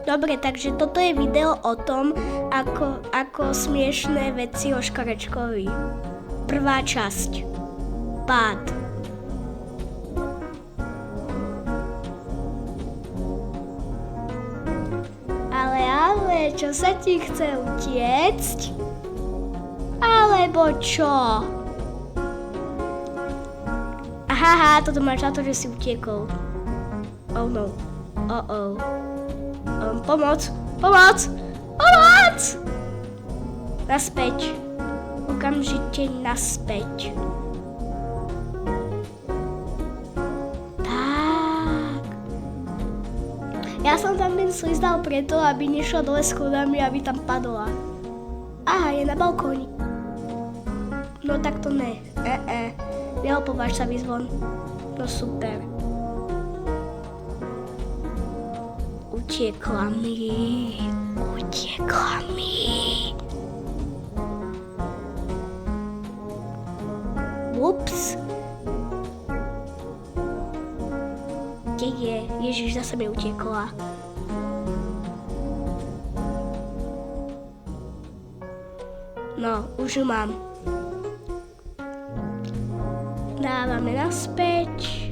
Dobre, takže toto je video o tom, ako smiešné veci o Škarečkovi. Prvá časť. Pád. Ale, čo sa ti chce utiecť? Alebo čo? Aha, toto máš za to, že si utiekol. Oh no. Oh. Pomoc! Naspäť. Okamžite naspäť. Tak. Ja som tam ten slizdal preto, aby nešla dole schodami, aby tam padla. Aha, je na balkóni. No tak to ne. Neopováž sa vyjsť von. No super. Utiekla mi. Ups. Kde je? Ježiš, zase mi utiekla. No, už ju mám. Dávame naspäť.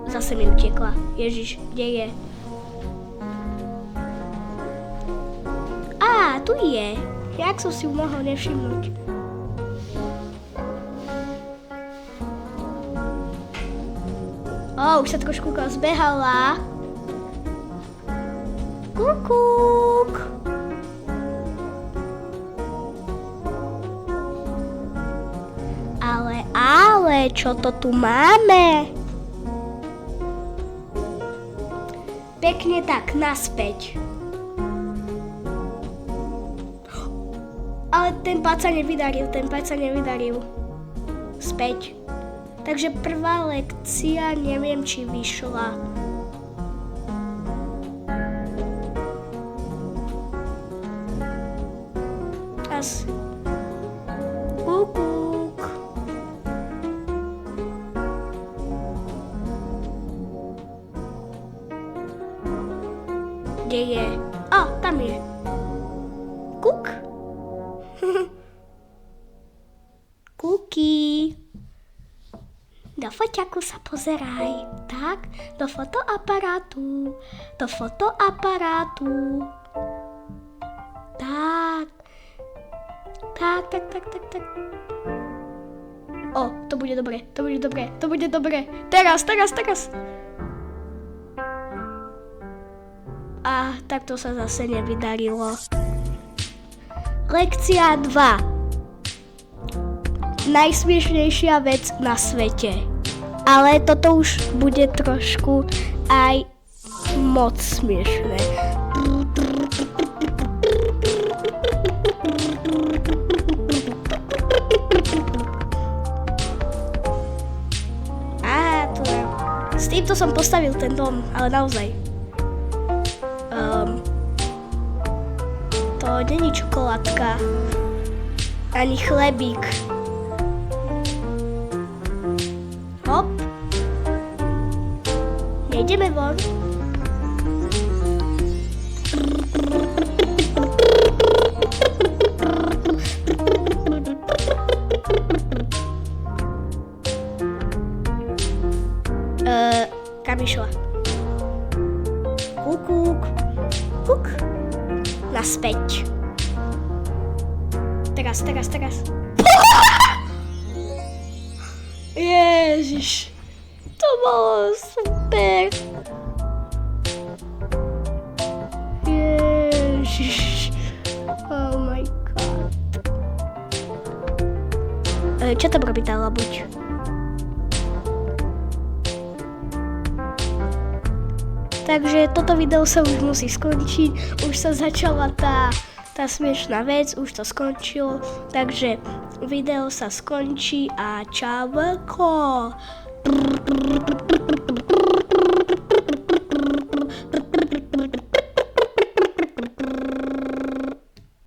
Zase mi utiekla. Ježiš, kde je? Tu je. Jak som si ju mohol nevšimnúť? Už sa trošku rozbehala. Kúkúk. Ale, čo to tu máme? Pekne tak, naspäť. Ale ten pád sa nevydaril. Späť. Takže prvá lekcia, neviem, či vyšla. Asi. Kúkúk. Kde je? Tam je. Kúk. Kúky. Do foťaku sa pozeraj. Tak, do fotoaparátu. Tak. To bude dobre. Teraz. Tak to sa zase nevydarilo. Lekcia 2. Najsmiešnejšia vec na svete. Ale toto už bude trošku aj moc smiešné. S týmto som postavil ten dom, ale naozaj. To není čokoládka. Ani chlebík. Hop. Nejdeme von. Kam išla? Kúk. Naspäť. Teraz. Ježiš. To bolo super. Ježiš. Oh my god. Čo tam robí tá labuť? Takže toto video sa už musí skončiť. Už sa začala tá smiešná vec, už to skončilo. Takže video sa skončí a čauko.